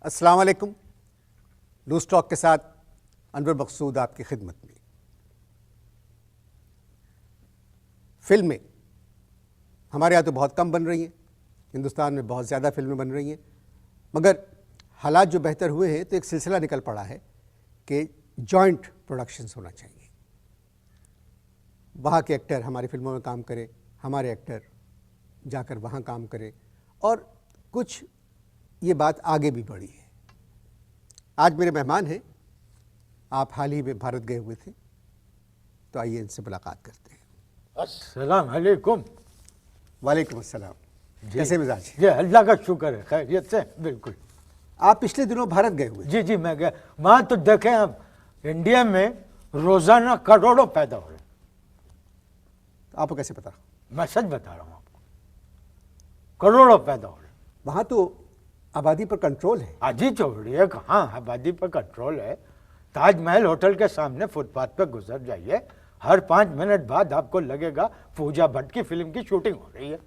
अस्सलाम वालेकुम। Loose talk के साथ अनवर मकसूद आपकी खिदमत में। फिल्में हमारे यहाँ तो बहुत कम बन रही हैं, हिंदुस्तान में बहुत ज़्यादा फिल्में बन रही हैं, मगर हालात जो बेहतर हुए हैं तो एक सिलसिला निकल पड़ा है कि जॉइंट प्रोडक्शंस होना चाहिए। वहाँ के एक्टर हमारी फिल्मों में काम करें, हमारे एक्टर जाकर वहाँ काम करें, और कुछ ये बात आगे भी बढ़ी है। आज मेरे मेहमान हैं, आप हाल ही में भारत गए हुए थे, तो आइए इनसे मुलाकात करते हैं। अस्सलाम वालेकुम। वालेकुम अस्सलाम। कैसे मिजाज हैं? जी अल्लाह का शुक्र है, खैरियत से बिल्कुल। आप पिछले दिनों भारत गए हुए? जी मैं गया वहाँ। तो देखें आप, इंडिया में रोजाना करोड़ों पैदा हो रहे हैं। तो आपको कैसे पता? मैं सच बता रहा हूँ आपको, करोड़ों पैदा हो रहे हैं। वहाँ तो आबादी पर कंट्रोल है। आजी छोड़िए, कहाँ आबादी पर कंट्रोल है। ताजमहल होटल के सामने फुटपाथ पर गुजर जाइए, हर 5 मिनट बाद आपको लगेगा पूजा भट्ट की फिल्म की शूटिंग हो रही है।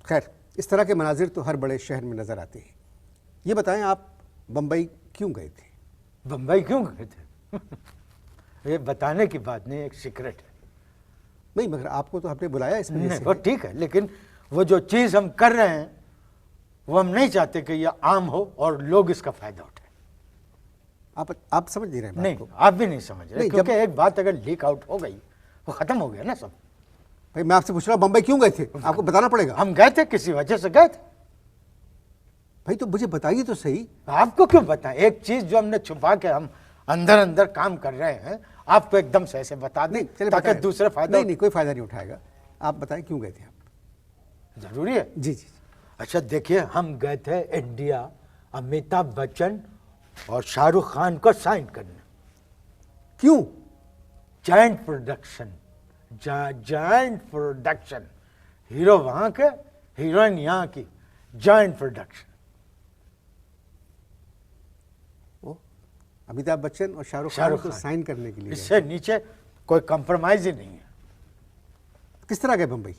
खैर, इस तरह के मनाजिर तो हर बड़े शहर में नजर आते हैं। ये बताएं, आप बम्बई क्यों गए थे? बम्बई क्यों गए थे? ये बताने की बात नहीं, एक सीक्रेट है। नहीं, मगर आपको तो हमने बुलाया इस वजह नहीं, से। वो ठीक है, लेकिन वो जो चीज हम कर रहे हैं वो हम नहीं चाहते कि ये आम हो और लोग इसका फायदा उठाएं। आप समझ नहीं रहे बात नहीं, को। आप भी नहीं समझ रहे, नहीं, क्योंकि एक बात अगर लीक आउट हो गई वो खत्म हो गया ना सब। भाई मैं आपसे पूछ रहा हूँ, बम्बई क्यों गए थे? आपको बताना पड़ेगा। हम गए थे, किसी वजह से गए थे। भाई तो मुझे बताइए तो सही। आपको क्यों बताएं? एक चीज जो हमने छुपा के हम अंदर अंदर काम कर रहे हैं, आपको एकदम से ऐसे बता दें चलिए ताकि बताएं। दूसरे फायदा। नहीं, कोई फायदा नहीं उठाएगा। आप बताएं क्यों गए थे आप? जरूरी है। जी। अच्छा देखिए, हम गए थे इंडिया अमिताभ बच्चन और शाहरुख खान को साइन करने। क्यों? Joint production, joint production. Hero वहां के, हीरोइन यहाँ की, जॉइंट प्रोडक्शन। अमिताभ बच्चन और शाहरुख को साइन करने के लिए? इससे नीचे कोई कंप्रोमाइज ही नहीं है। किस तरह गए बम्बई?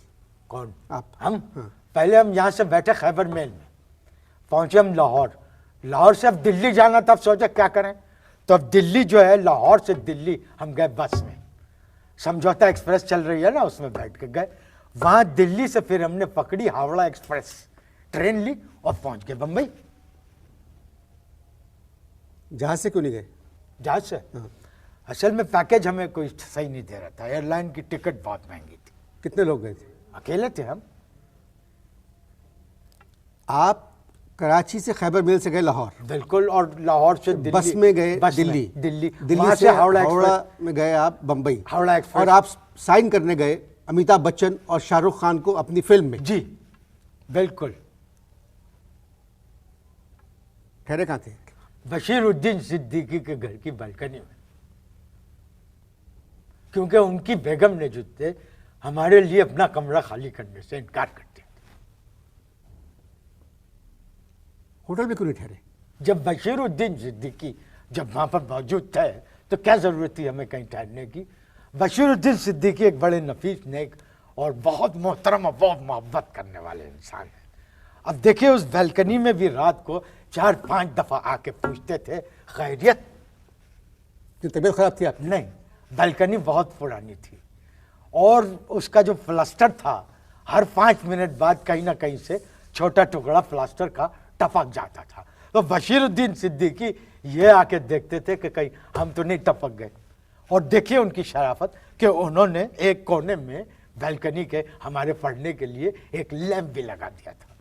कौन? आप? हम? हाँ। पहले हम यहाँ से बैठे खैबर मेल में, पहुंचे हम लाहौर। लाहौर से अब दिल्ली जाना था, अब सोचा क्या करें, तो अब दिल्ली जो है, लाहौर से दिल्ली हम गए बस में। समझौता एक्सप्रेस चल रही है ना, उसमें बैठ के गए। वहां दिल्ली से फिर हमने पकड़ी हावड़ा एक्सप्रेस, ट्रेन ली और पहुंच गए बम्बई। जहाज से क्यों नहीं गए? जहाज से? हाँ। असल में पैकेज हमें कोई सही नहीं दे रहा था, एयरलाइन की टिकट बहुत महंगी थी। कितने लोग गए थे? अकेले थे हम। आप कराची से खैबर मेल से गए लाहौर? बिल्कुल, और लाहौर से दिल्ली बस में गए दिल्ली? दिल्ली से हावड़ा में गए आप बम्बई? हावड़ा एक्सप्रेस। और आप साइन करने गए अमिताभ बच्चन और शाहरुख खान को अपनी फिल्म में? जी बिल्कुल। ठहरे कहाँ थे? बशीरुद्दीन सिद्दीकी के घर की बालकनी में, क्योंकि उनकी बेगम ने जो थे हमारे लिए अपना कमरा खाली करने से इनकार कर दिया। होटल में क्यों नहीं ठहरे? जब बशीरुद्दीन सिद्दीकी जब वहां पर मौजूद थे तो क्या जरूरत थी हमें कहीं ठहरने की। बशीरुद्दीन सिद्दीकी एक बड़े नफीस, नेक और बहुत मोहतरम और बहुत मोहब्बत करने वाले इंसान हैं। अब देखिए, उस बालकनी में भी रात को 4-5 दफा आके पूछते थे, खैरियत? क्यों, तबीयत खराब थी आपकी? नहीं, बालकनी बहुत पुरानी थी और उसका जो प्लास्टर था, हर 5 मिनट बाद कहीं ना कहीं से छोटा टुकड़ा प्लास्टर का टपक जाता था। तो बशीरुद्दीन सिद्दीकी ये आके देखते थे कि कहीं हम तो नहीं टपक गए। और देखिए उनकी शराफत कि उन्होंने एक कोने में बालकनी के हमारे पढ़ने के लिए एक लैंप भी लगा दिया था।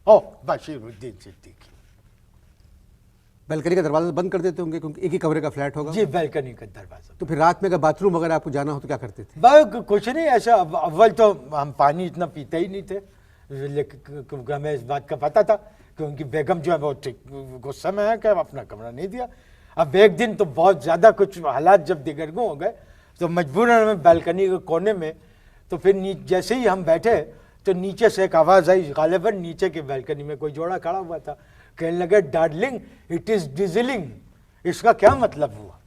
ओह, बशीरुद्दीन सिद्दीकी। बालकनी का दरवाजा बंद कर देते होंगे क्योंकि एक ही कमरे का फ्लैट होगा? जी, बालकनी का दरवाजा। तो फिर रात में अगर बाथरूम अगर आपको जाना हो तो क्या करते थे? कुछ नहीं ऐसा। अव्वल तो हम पानी इतना पीते ही नहीं थे, लेकिन क्योंकि हमें इस बात का पता था कि उनकी बेगम जो है वो गुस्से में है कि अपना कमरा नहीं दिया। अब एक दिन तो बहुत ज़्यादा कुछ हालात जब दिगरगू हो गए तो मजबूरन हमें बालकनी के कोने में, तो फिर जैसे ही हम बैठे तो नीचे से एक आवाज़ आई, गालिबन नीचे की बालकनी में कोई जोड़ा खड़ा हुआ था। कहने लगे, डार्लिंग इट इज़ डिजलिंग। इसका क्या मतलब हुआ?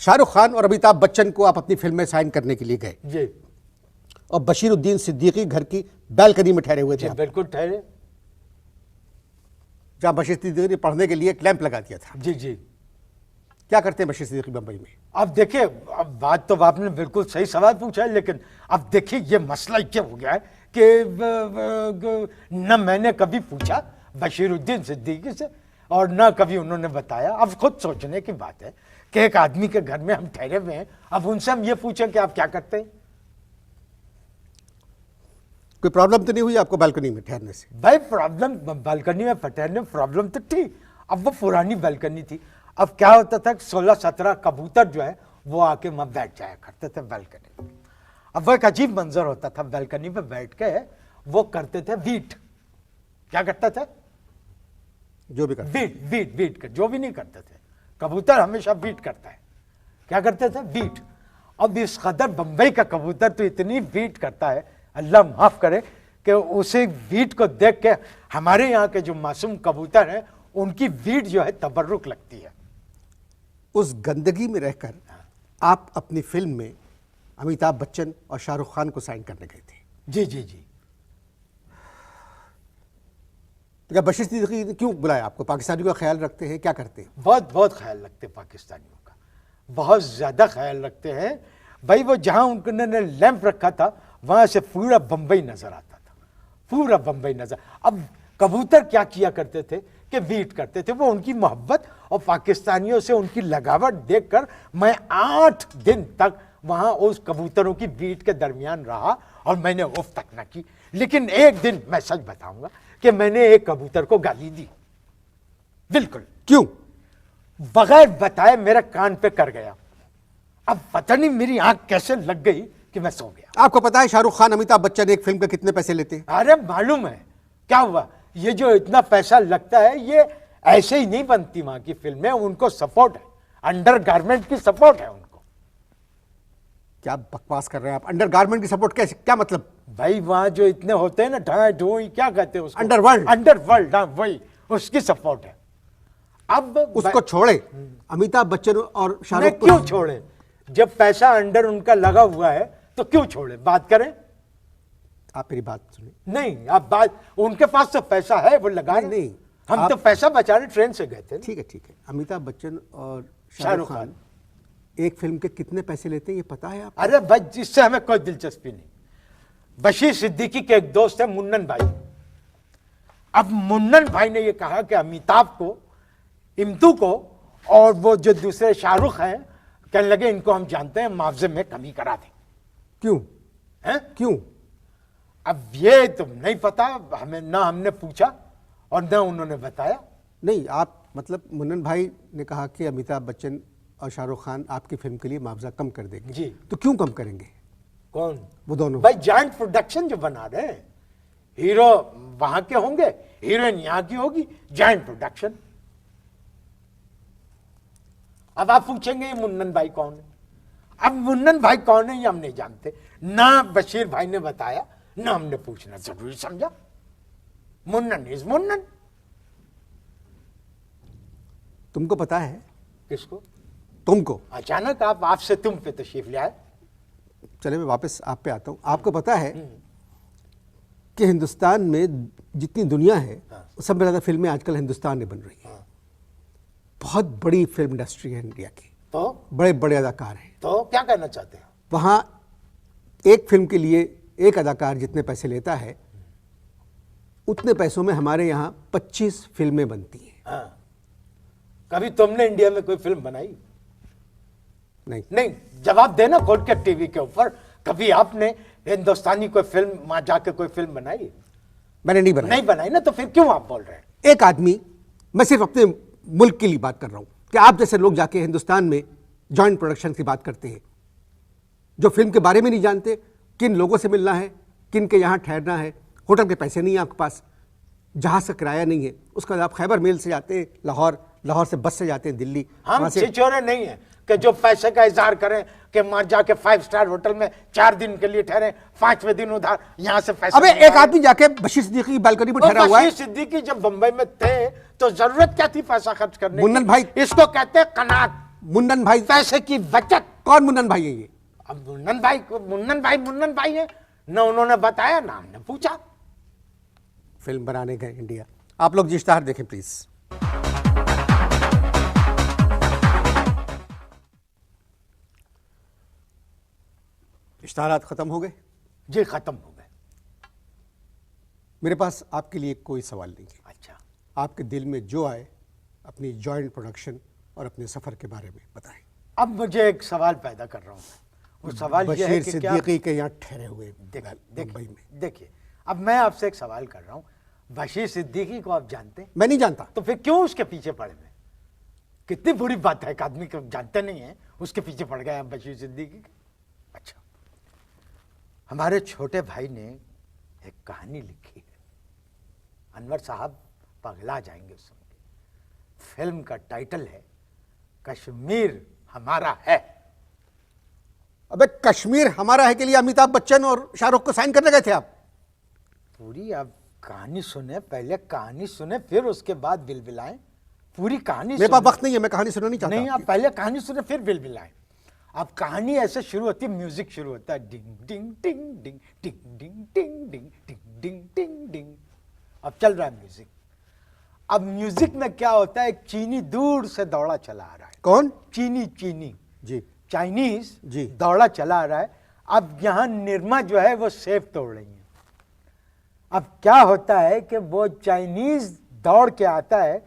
शाहरुख खान और अमिताभ बच्चन को आप अपनी फिल्म में साइन करने के लिए गए जी। और बशीरुद्दीन सिद्दीकी घर की बालकनी में ठहरे हुए थे जी आप, बिल्कुल ठहरे। जहां बशीर सिद्दीकी ने पढ़ने के लिए एक लैंप लगा दिया था। जी जी। क्या करते हैं बशीर सिद्दीकी बंबई में? अब देखिए, अब बात तो आपने बिल्कुल सही सवाल पूछा है, लेकिन अब देखिए ये मसला क्या हो गया है कि न मैंने कभी पूछा बशीरुद्दीन सिद्दीकी से और न कभी उन्होंने बताया। अब खुद सोचने की बात है कि एक आदमी के घर में हम ठहरे हुए हैं, अब उनसे हम ये पूछें कि आप क्या करते हैं। कोई प्रॉब्लम तो नहीं हुई आपको बालकनी में ठहरने से? भाई प्रॉब्लम बालकनी में ठहरने में प्रॉब्लम तो थी। अब वो पुरानी बालकनी थी। अब क्या होता था, 16-17 कबूतर जो है वो आके वहां बैठ जाया करते थे बालकनी में। अब वो एक अजीब मंजर होता था, बालकनी पे बैठ के वो करते थे बीट। क्या करते थे? जो भी करते बीट बीट बीट कर, जो भी नहीं करते थे, कबूतर हमेशा बीट करता है। क्या करते थे? बीट। अब इस कदर बंबई का कबूतर तो इतनी बीट करता है, अल्लाह माफ करे, कि उसे बीट को देख के हमारे यहाँ के जो मासूम कबूतर हैं उनकी बीट जो है तबर्रुक लगती है। उस गंदगी में रहकर आप अपनी फिल्म में अमिताभ बच्चन और शाहरुख खान को साइन करने गए थे। जी जी जी। तो क्या बशीर सिद्दीकी ने क्यों बुलाया आपको? पाकिस्तानियों का ख्याल रखते हैं, क्या करते हैं? बहुत बहुत ख्याल रखते हैं पाकिस्तानियों का, बहुत ज्यादा ख्याल रखते हैं भाई। वो जहां उन्होंने लैंप रखा था वहां से पूरा बंबई नजर आता था, पूरा बंबई नजर। अब कबूतर क्या किया करते थे कि बीट करते थे। वो उनकी मोहब्बत और पाकिस्तानियों से उनकी लगावट देखकर मैं 8 दिन तक वहां उस कबूतरों की बीट के दरमियान रहा और मैंने उफ तक न की। लेकिन एक दिन मैं सच बताऊंगा कि मैंने एक कबूतर को गाली दी, बिल्कुल क्यों? बगैर बताए मेरे कान पे कर गया। अब पता नहीं मेरी आंख कैसे लग गई कि मैं सो गया। आपको पता है शाहरुख खान अमिताभ बच्चन एक फिल्म के कितने पैसे लेते हैं? अरे मालूम है। क्या हुआ, ये जो इतना पैसा लगता है ये ऐसे ही नहीं बनती वहां की फिल्में, उनको सपोर्ट है, अंडरगारमेंट की सपोर्ट है उनको। क्या बकवास कर रहे हैं आप? अंडरगारमेंट की सपोर्ट कैसे? क्या मतलब? भाई वहां जो इतने होते हैं ना, ढाई ढोई, क्या कहते हैं उसको? अंडरवर्ल्ड। अंडरवर्ल्ड, हाँ वही, उसकी सपोर्ट है। अब उसको छोड़े, अमिताभ बच्चन और शाहरुख को क्यों छोड़े? जब पैसा अंडर उनका लगा हुआ है तो क्यों छोड़े? बात करें। आप मेरी बात सुनिए। नहीं, आप बात, उनके पास तो पैसा है, वो लगा रहे। नहीं, हम तो पैसा बचाने ट्रेन से गए थे। ठीक है ठीक है। अमिताभ बच्चन और शाहरुख खान एक फिल्म के कितने पैसे लेते हैं ये पता है आपको? अरे भाई जिससे हमें कोई दिलचस्पी नहीं। बशीर सिद्दीकी के एक दोस्त है मुन्नन भाई। अब मुन्नन भाई ने ये कहा कि अमिताभ को, इम्तू को और वो जो दूसरे शाहरुख हैं, कहने लगे इनको हम जानते हैं, मुआवजे में कमी करा दें। क्यों हैं? क्यों? अब ये तो नहीं पता हमें, ना हमने पूछा और ना उन्होंने बताया। नहीं, आप मतलब मुन्नन भाई ने कहा कि अमिताभ बच्चन और शाहरुख खान आपकी फिल्म के लिए मुआवजा कम कर देंगे। जी। तो क्यों कम करेंगे? कौन? वो दोनों। भाई जॉइंट प्रोडक्शन जो बना रहे हैं, हीरो वहां के होंगे, हीरोइन यहां की होगी, जॉइंट प्रोडक्शन। अब आप पूछेंगे ये मुन्नन भाई कौन है? अब मुन्नन भाई कौन है ये हम नहीं जानते, ना बशीर भाई ने बताया, ना हमने पूछना जरूरी समझा। मुन्नन इज मुन्नन। तुमको पता है? किसको? तुमको। अचानक आप आपसे तुम पे तशरीफ ले आए। चले मैं वापस आप पे आता हूं। आपको पता है कि हिंदुस्तान में जितनी दुनिया है सब में ज्यादा फिल्में आजकल हिंदुस्तान में बन रही हैं। बहुत बड़ी फिल्म इंडस्ट्री है इंडिया की, तो बड़े बड़े अदाकार हैं। तो क्या कहना चाहते हैं? वहां एक फिल्म के लिए एक अदाकार जितने पैसे लेता है उतने पैसों में हमारे यहाँ 25 फिल्में बनती हैं। हाँ। कभी तुमने इंडिया में कोई फिल्म बनाई? नहीं। नहीं, जवाब देना खोल के टीवी के ऊपर। कभी आपने हिंदुस्तानी कोई फिल्म वहां जाके कोई फिल्म बनाई? मैंने नहीं बनाई। नहीं बनाई ना, तो फिर क्यों आप बोल रहे हैं? एक आदमी, मैं सिर्फ अपने मुल्क के लिए बात कर रहा हूं कि आप जैसे लोग जाके हिंदुस्तान में जॉइंट प्रोडक्शन की बात करते हैं, जो फिल्म के बारे में नहीं जानते, किन लोगों से मिलना है, किन के यहाँ ठहरना है, होटल के पैसे नहीं है आपके पास, जहाज का किराया नहीं है, उसके बाद आप खैबर मेल से जाते हैं लाहौर, लाहौर से बस से जाते हैं दिल्ली। हम छिछोरे नहीं है कि जो पैसे का इजहार करें कि वहां जाके 5 स्टार होटल में 4 दिन के लिए ठहरे, 5वें दिन उधार यहाँ से पैसे। अबे एक आदमी जाके बशीर सिद्दीकी की बालकनी में ठहरा हुआ है। बशीर सिद्दीकी जब बंबई में थे तो जरूरत क्या थी पैसा खर्च करने की? मुन्नन भाई, इसको कहते हैं कनात। मुन्नन भाई, पैसे की बचत। कौन मुन्नन भाई है ये? अब मुन्नन भाई है, न उन्होंने बताया ना हमने पूछा। फिल्म बनाने गए इंडिया। आप लोग जी इश्तिहार देखें प्लीज। इश्तिहारात खत्म हो गए जी, खत्म हो गए। मेरे पास आपके लिए कोई सवाल नहीं है। अच्छा, आपके दिल में जो आए अपनी जॉइंट प्रोडक्शन और अपने सफर के बारे में बताएं। अब मुझे एक सवाल पैदा कर रहा हूं। वो सवाल यह है बशीर कि क्या, सिद्दीकी के यहाँ ठहरे हुए मुंबई में। देखिए, अब मैं आपसे एक सवाल कर रहा हूं। बशीर सिद्दीकी को आप जानते हैं? मैं नहीं जानता। तो फिर क्यों उसके पीछे पड़े हुए? कितनी बुरी बात है, एक आदमी को जानते नहीं है उसके पीछे पड़ गए आप बशीर सिद्दीकी के। अच्छा, हमारे छोटे भाई ने एक कहानी लिखी है, अनवर साहब पगला जाएंगे सुन के। फिल्म का टाइटल है कश्मीर हमारा है। अबे कश्मीर हमारा है के लिए अमिताभ बच्चन और शाहरुख को साइन करने गए थे आप? पूरी आप कहानी सुने, पहले कहानी सुने फिर उसके बाद बिलबिलाएं। पूरी कहानी मेरे पास वक्त नहीं है, मैं कहानी सुनना नहीं चाहता। नहीं, आप पहले कहानी सुने फिर बिलबिलाएं। अब कहानी ऐसे शुरू होती है, म्यूजिक शुरू होता है, डिंग डिंग डिंग डिंग डिंग डिंग डिंग डिंग डिंग डिंग डिंग डिंग। अब चल रहा है म्यूजिक। अब म्यूजिक में क्या होता है, एक चीनी दूर से दौड़ा चला आ रहा है। कौन? चीनी, चीनी जी, चाइनीज जी। दौड़ा चला आ रहा है। अब यहां निर्मा जो है वो सेब तोड़ रही है। अब क्या होता है कि वो चाइनीज दौड़ के आता है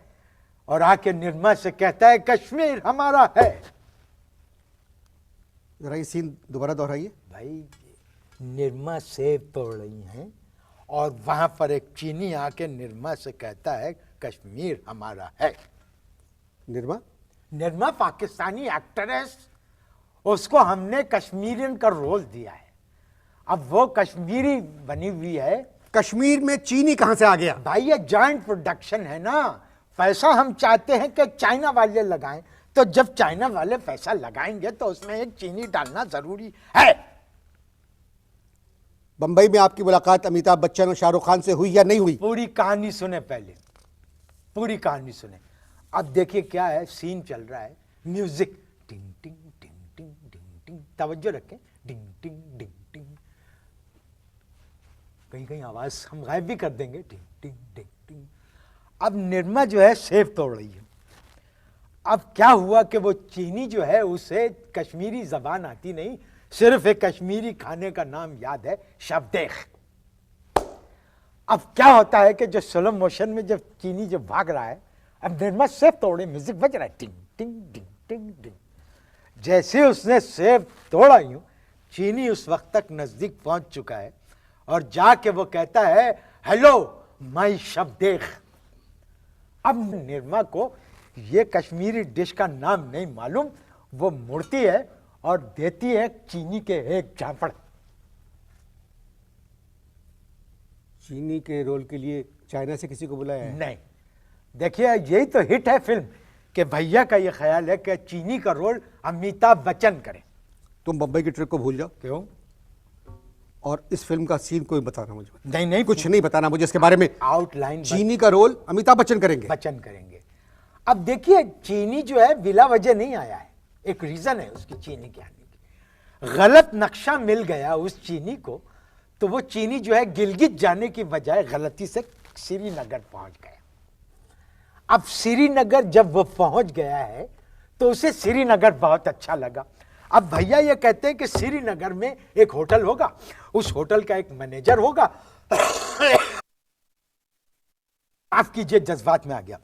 और आके निर्मा से कहता है कश्मीर हमारा है। जरा ये सीन दोबारा दोहराइए। भाई, निर्मा सेब तोड़ रही हैं और वहां पर एक चीनी आके निर्मा से कहता है कश्मीर हमारा है। निर्मा? निर्मा पाकिस्तानी एक्ट्रेस, उसको हमने कश्मीरियन का रोल दिया है। अब वो कश्मीरी बनी हुई है। कश्मीर में चीनी कहां से आ गया? भाई ये जॉइंट प्रोडक्शन है ना, पैसा हम चाहते हैं कि चाइना वाले लगाएं, तो जब चाइना वाले पैसा लगाएंगे तो उसमें एक चीनी डालना जरूरी है। बंबई में आपकी मुलाकात अमिताभ बच्चन और शाहरुख खान से हुई या नहीं हुई? पूरी कहानी सुने, पहले पूरी कहानी सुने। अब देखिए क्या है, सीन चल रहा है, म्यूजिक टिंग टिंग टिंग टिंग टिंग टिंग, तवज्जो रखें, टिंग टिंग टिंग टिंग। कहीं कहीं आवाज हम गायब भी कर देंगे, टिंग टिंग टिंग टिंग। अब निर्मा जो है सेब तोड़ रही है। अब क्या हुआ कि वो चीनी जो है उसे कश्मीरी जबान आती नहीं, सिर्फ एक कश्मीरी खाने का नाम याद है, शबदेख। अब क्या होता है कि जो स्लो मोशन में जब चीनी जब भाग रहा है, अब निर्मा सेब तोड़े, म्यूजिक बज रहा है, टिंग टिंग टिंग टिंग टिंग। जैसे उसने सेब तोड़ा यूं, चीनी उस वक्त तक नजदीक पहुंच चुका है और जाके वो कहता है हेलो माई शबदेख। अब निर्मा को ये कश्मीरी डिश का नाम नहीं मालूम, वो मुड़ती है और देती है चीनी के एक झापड़। चीनी के रोल के लिए चाइना से किसी को बुलाया है? नहीं, देखिए यही तो हिट है फिल्म कि भैया का ये ख्याल है कि चीनी का रोल अमिताभ बच्चन करे। तुम बंबई की ट्रिप को भूल जाओ। क्यों? और इस फिल्म का सीन कोई बताना मुझे। नहीं नहीं, कुछ नहीं बताना मुझे इसके बारे में। आउटलाइन चीनी का रोल अमिताभ बच्चन करेंगे। बच्चन करेंगे। अब देखिए चीनी जो है बिला वजह नहीं आया है, एक रीजन है उसकी चीनी के आने की। गलत नक्शा मिल गया उस चीनी को, तो वो चीनी जो है गिलगित जाने की बजाय गलती से श्रीनगर पहुंच गया। अब श्रीनगर जब वो पहुंच गया है तो उसे श्रीनगर बहुत अच्छा लगा। अब भैया ये कहते हैं कि श्रीनगर में एक होटल होगा, उस होटल का एक मैनेजर होगा। माफ कीजिए, जज्बात में आ गया।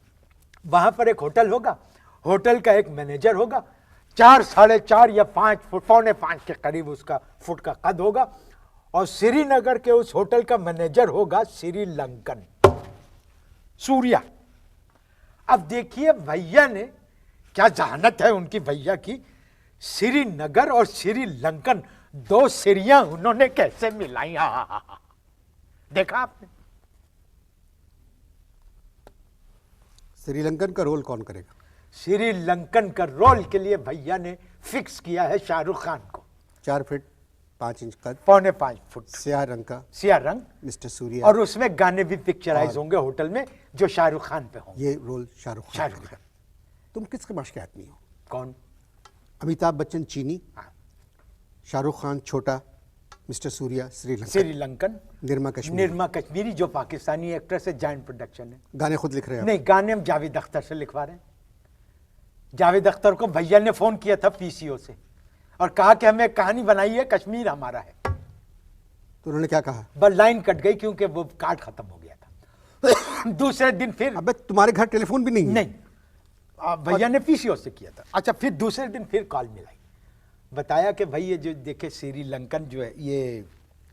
वहां पर एक होटल होगा, होटल का एक मैनेजर होगा, 4 साढ़े 4 या 5 फुट, 4.25 के करीब उसका फुट का कद होगा। और श्रीनगर के उस होटल का मैनेजर होगा श्रीलंकन, सूर्या। अब देखिए भैया ने क्या जहानत है उनकी, भैया की। श्रीनगर और श्रीलंकन, 2 सिरियां उन्होंने कैसे मिलाई। देखा आपने? श्रीलंकन का रोल कौन करेगा? श्रीलंकन का रोल के लिए भैया ने फिक्स किया है शाहरुख खान को। 4 फीट 5 इंच कद, 4.25 फुट, स्याह रंग का, सिया रंग, मिस्टर सूर्या। और उसमें गाने भी पिक्चराइज होंगे होटल में जो शाहरुख खान पे होंगे। ये रोल शाहरुख खान शाहरुख करेगा। खान। तुम किसके माश के आदमी हो? कौन? अमिताभ बच्चन चीनी, हाँ। शाहरुख खान छोटा, मिस्टर सूर्या श्रीलंका, श्रीलंकन, निर्मा कश्मीरी जो पाकिस्तानी एक्ट्रेस है, जॉइंट प्रोडक्शन है। गाने खुद लिख रहे हैं आप? नहीं, गाने हम जावेद अख्तर से लिखवा रहे हैं। जावेद अख्तर को भैया ने फोन किया था पीसीओ से और कहा कि हमें एक कहानी बनाई है, कश्मीर हमारा है। तो उन्होंने क्या कहा? बस लाइन कट गई क्योंकि वो कार्ड खत्म हो गया था। दूसरे दिन फिर, अबे तुम्हारे घर टेलीफोन भी नहीं है? नहीं, भैया ने पीसीओ से किया था। अच्छा, फिर दूसरे दिन फिर कॉल मिलाई, बताया कि भाई ये जो देखे श्रीलंकन जो है, ये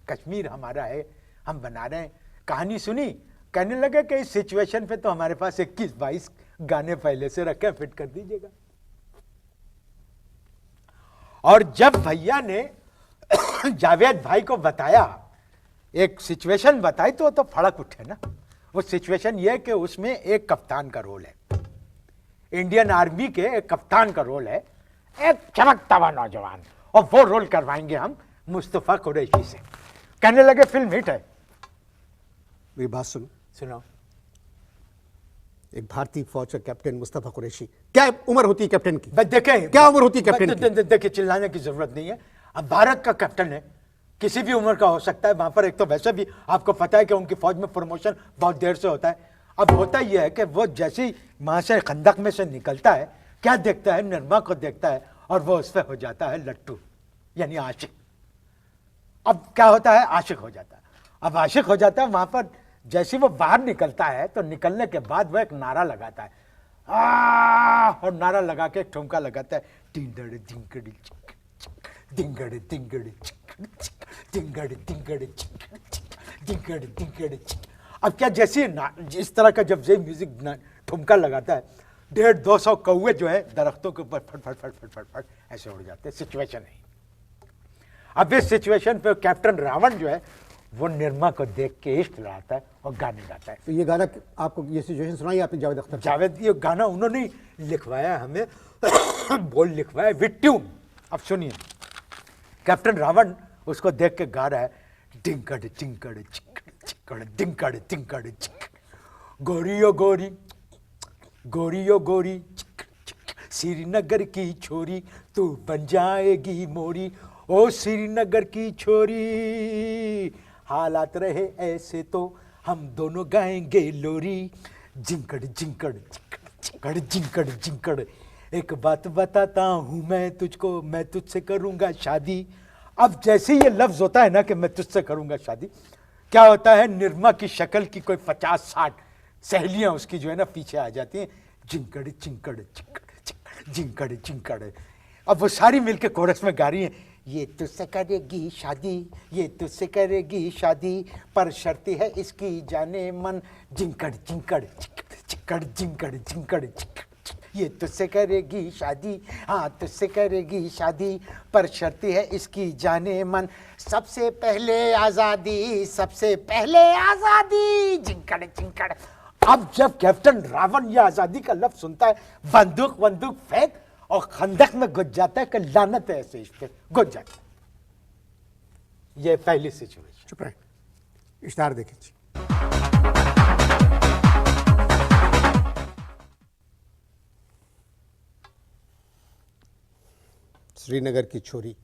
कश्मीर हमारा है, हम बना रहे हैं। कहानी सुनी, कहने लगे कि इस सिचुएशन पे तो हमारे पास 21-22 गाने पहले से रखे, फिट कर दीजिएगा। और जब भैया ने जावेद भाई को बताया, एक सिचुएशन बताई, तो फड़क उठे ना। वो सिचुएशन ये है कि उसमें एक कप्तान का रोल है, इंडियन आर्मी के एक कप्तान का रोल है, एक चमकता हुआ नौजवान, और वो रोल करवाएंगे हम मुस्तफा कुरैशी से। कहने लगे फिल्म हिट है। मेरी बात सुनो, एक भारतीय फौज का कैप्टन मुस्तफा कुरैशी, क्या उम्र होती है कैप्टन की? देखें, क्या उम्र होती है कैप्टन की? देखिए, चिल्लाने की जरूरत नहीं है। अब भारत का कैप्टन है, किसी भी उम्र का हो सकता है। वहां पर एक तो वैसे भी आपको पता है कि उनकी फौज में प्रमोशन बहुत देर से होता है। अब होता यह है कि वो जैसे ही वहां से खंदक में से निकलता है, क्या देखता है? निर्मा को देखता है और वो उस पर हो जाता है लट्टू, यानी आशिक। अब क्या होता है? आशिक हो जाता है। अब आशिक हो जाता है, वहां पर जैसे वो बाहर निकलता है तो निकलने के बाद वो एक नारा लगाता है, और नारा लगा के एक ठुमका लगाता है, टिंगड़ी टिंगड़ी टिंगड़ी टिंगड़ी टिंगड़ी टिंगड़ी टिंगड़ी टिंगड़ी। अब क्या, जैसे इस तरह का जब ये म्यूजिक ठुमका लगाता है, 150-200 कौवे जो है दरख्तों के ऊपर फट फट फट फट फट फट ऐसे उड़ जाते हैं। सिचुएशन है। अब इस सिचुएशन पे कैप्टन रावण जो है वो निर्मा को देख के इश्क लड़ाता है और गाने गाता है। तो ये गाना आपको, ये सिचुएशन सुनाई आपने जावेद अख्तर? जावेद, ये गाना उन्होंने लिखवाया हमें, बोल लिखवाया विद ट्यून। अब सुनिए, कैप्टन रावण उसको देख के गा रहा है, डिंकड़ चिंकड़ चिंकड़ डिंकड़ चिंकड़ चिंकड़, गोरियो गोरी गोरियो गोरी, श्रीनगर की छोरी तू बन जाएगी मोरी, ओ श्रीनगर की छोरी, हालात रहे ऐसे तो हम दोनों गाएंगे लोरी, जिंकड़ जिंकड़ जिंकड़ जिंकड़ जिंकड़। एक बात बताता हूं मैं तुझको, मैं तुझसे करूंगा शादी। अब जैसे ये लफ्ज होता है ना कि मैं तुझसे करूंगा शादी, क्या होता है? निर्मा की शक्ल की कोई 50-60 सहेलियां उसकी जो है ना पीछे आ जाती हैं, जिंकड़ चिंकड़ चिंकड़ जिंकड़ जिंकड़। अब वो सारी मिलके कोरस में गा रही हैं, ये तुझसे करेगी शादी, ये तुझसे करेगी शादी, पर शर्त है इसकी जाने मन, जिंकड़ जिंकड़ चिंकड़ जिंकड़ जिंकड़ जिंकड़। ये तुझसे करेगी शादी, हाँ तुझसे करेगी शादी, पर शर्त है इसकी जाने मन, सबसे पहले आजादी, सबसे पहले आजादी, जिंकड़ जिंकड़। अब जब कैप्टन रावण ये आजादी का लफ्ज सुनता है, बंदूक फेंक और खंदक में घुस जाता है कि लानत है ऐसे, इस पे घुस जाता है। ये पहली सिचुएशन। चुप रहे, इश्तार देखिए। श्रीनगर की छोरी,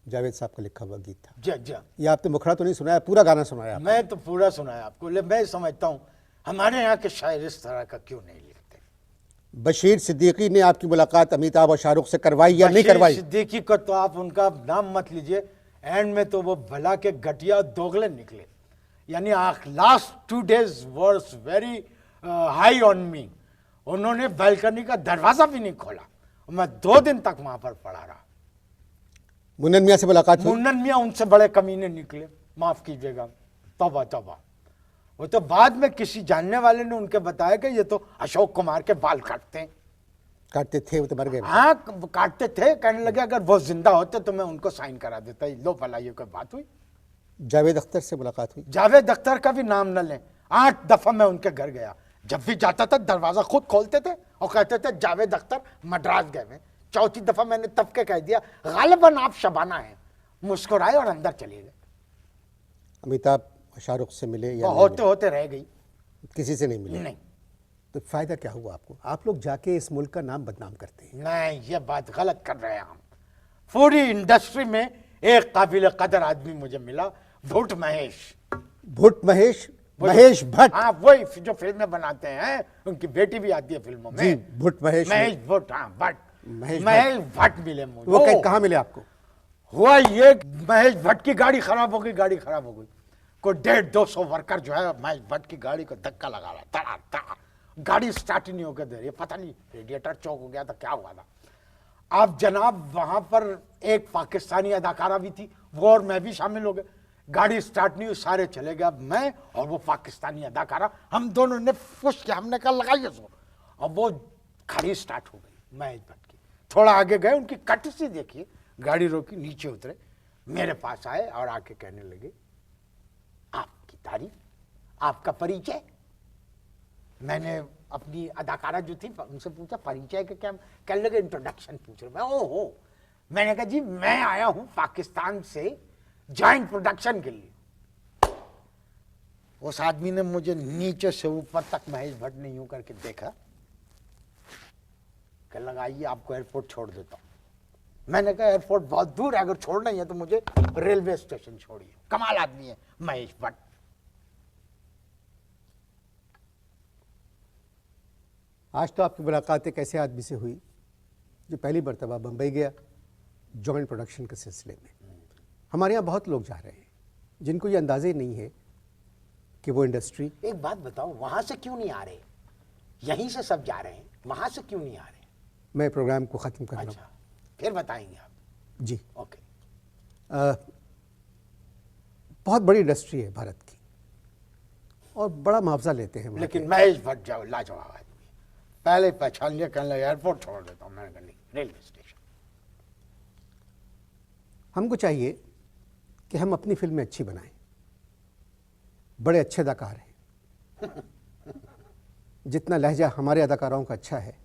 जावेद साहब का लिखा हुआ गीत था। जी। ये आपने मुखड़ा तो नहीं सुनाया, पूरा गाना सुनाया? मैं तो पूरा सुनाया आपको। मैं समझता हूँ हमारे यहाँ के शायर इस तरह का क्यों नहीं लिखते। बशीर सिद्दीकी ने आपकी मुलाकात अमिताभ और शाहरुख से करवाई या नहीं करवाई? सिद्दीकी को तो आप उनका नाम मत लीजिए, एंड में तो वो भला के घटिया दोगले निकले। यानी last 2 days was very high on me. उन्होंने बालकनी का दरवाजा भी नहीं खोला, मैं 2 दिन तक वहां पर पड़ा रहा। मुन्नन मियां से मुलाकात हुई? मुन्नन मियां उनसे बड़े कमीने निकले, माफ कीजिएगा, तौबा तौबा। वो तो बाद में किसी जानने वाले ने उनके बताया कि ये तो अशोक कुमार के बाल काटते थे, वो तो मर गए। हाँ, काटते थे। कहने लगे अगर वो जिंदा होते तो मैं उनको साइन करा देता। लो भला ये कोई बात हुई। जावेद अख्तर से मुलाकात हुई? जावेद अख्तर का भी नाम न लें, 8 दफा मैं उनके घर गया। जब भी जाता था दरवाजा खुद खोलते थे और कहते थे जावेद अख्तर मद्रास गए हैं। 4थी दफा मैंने तब के कह दिया गालिबन आप शबाना है, मुस्कुराए और अंदर चले गए। अमिताभ शाहरुख से मिले या होते होते रह गई, किसी से नहीं मिले? नहीं। तो फायदा क्या हुआ आपको? आप लोग जाके इस मुल्क का नाम बदनाम करते हैं। नहीं, ये बात गलत कर रहे हैं हम। पूरी इंडस्ट्री में एक काबिल कदर आदमी मुझे मिला, भुट महेश। भुट महेश, महेश भट्ट। हाँ, वही जो फिल्में बनाते हैं, उनकी बेटी भी आती है फिल्मों जी, में। भुट महेश। महेश भट्ट, हाँ भट्ट, महेश महेश भट्ट मिले मुझे। वो कहाँ मिले आपको? हुआ ये, महेश भट्ट की गाड़ी खराब हो गई, गाड़ी खराब हो गई। कोई 150-200 वर्कर जो है महेश भट्ट की गाड़ी को धक्का लगा रहा, तड़ा तड़ा, गाड़ी स्टार्ट ही नहीं होकर दे रही, पता नहीं रेडिएटर चौक हो गया था, क्या हुआ था। अब जनाब वहां पर एक पाकिस्तानी अदाकारा भी थी, वो और मैं भी शामिल हो गए। गाड़ी स्टार्ट नहीं हुई, सारे चले गए। अब मैं और वो पाकिस्तानी अदाकारा, हम दोनों ने पुश किया, हमने कहा लगाइए सो। अब वो गाड़ी स्टार्ट हो गई महेश भट्ट की। थोड़ा आगे गए, उनकी कटसी देखिए, गाड़ी रोकी, नीचे उतरे, मेरे पास आए और आके कहने लगे, आपकी तारीफ, आपका परिचय। मैंने अपनी अदाकारा जो थी उनसे पूछा परिचय का क्या, कहने लगे इंट्रोडक्शन पूछ रहे। मैं ओहो, मैंने कहा जी मैं आया हूं पाकिस्तान से जॉइंट प्रोडक्शन के लिए। उस आदमी ने मुझे नीचे से ऊपर तक महेश भट्ट ने यूं करके देखा, कहने लगा आइए आपको एयरपोर्ट छोड़ देता हूं। मैंने कहा एयरपोर्ट बहुत दूर है, अगर छोड़ना ही है तो मुझे रेलवे स्टेशन छोड़िए। कमाल आदमी है महेश भट्ट। आज तो आपकी मुलाकात एक ऐसे आदमी से हुई जो पहली मरतबा बम्बई गया जॉइंट प्रोडक्शन के सिलसिले में। हमारे यहाँ बहुत लोग जा रहे हैं जिनको ये अंदाज़ा ही नहीं है कि वो इंडस्ट्री। एक बात बताओ, वहां से क्यों नहीं आ रहे? यहीं से सब जा रहे हैं, वहां से क्यों नहीं आ रहे? मैं प्रोग्राम को ख़त्म कर रहा हूँ। अच्छा, फिर बताएंगे आप। जी, ओके। बहुत बड़ी इंडस्ट्री है भारत की और बड़ा मुआवजा लेते हैं। लेकिन महेश भट्ट जाओ लाजवाब आदमी, पहले पहचान लिया, कहने लगा एयरपोर्ट छोड़ देता हूँ। मैंने कहा नहीं, रेलवे स्टेशन। हमको चाहिए कि हम अपनी फिल्में अच्छी बनाएं। बड़े अच्छे अदाकार हैं, जितना लहजा हमारे अदाकाराओं का अच्छा है,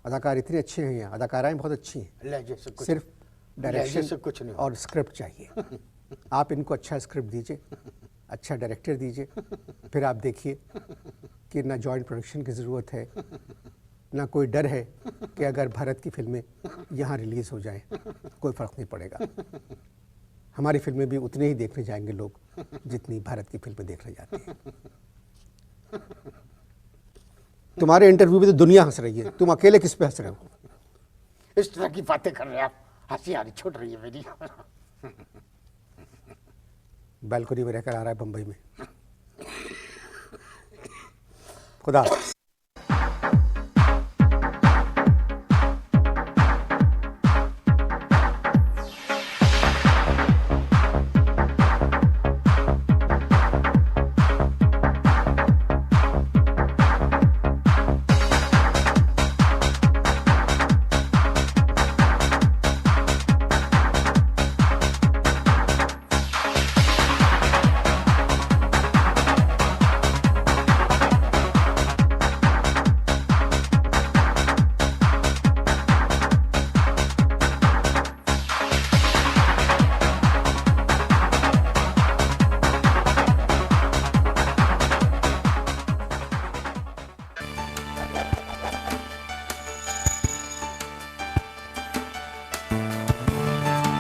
अदाकार इतने अच्छे हैं यहाँ, अदाकाराएं बहुत अच्छी हैं। लहजे से कुछ, सिर्फ लहजे डायरेक्शन से कुछ नहीं और स्क्रिप्ट चाहिए। आप इनको अच्छा स्क्रिप्ट दीजिए, अच्छा डायरेक्टर दीजिए, फिर आप देखिए कि ना जॉइंट प्रोडक्शन की ज़रूरत है, ना कोई डर है कि अगर भारत की फिल्में यहाँ रिलीज़ हो जाएं कोई फ़र्क नहीं पड़ेगा। हमारी फिल्में भी उतने ही देखने जाएंगे लोग जितनी भारत की फिल्में देखने जाती हैं। तुम्हारे इंटरव्यू में तो दुनिया हंस रही है, तुम अकेले किस पे हंस रहे हो? इस तरह की बातें कर रहे हैं आप, हंसी आ रही छूट रही है मेरी। बालकनी में रहकर आ रहा है बम्बई में। खुदा।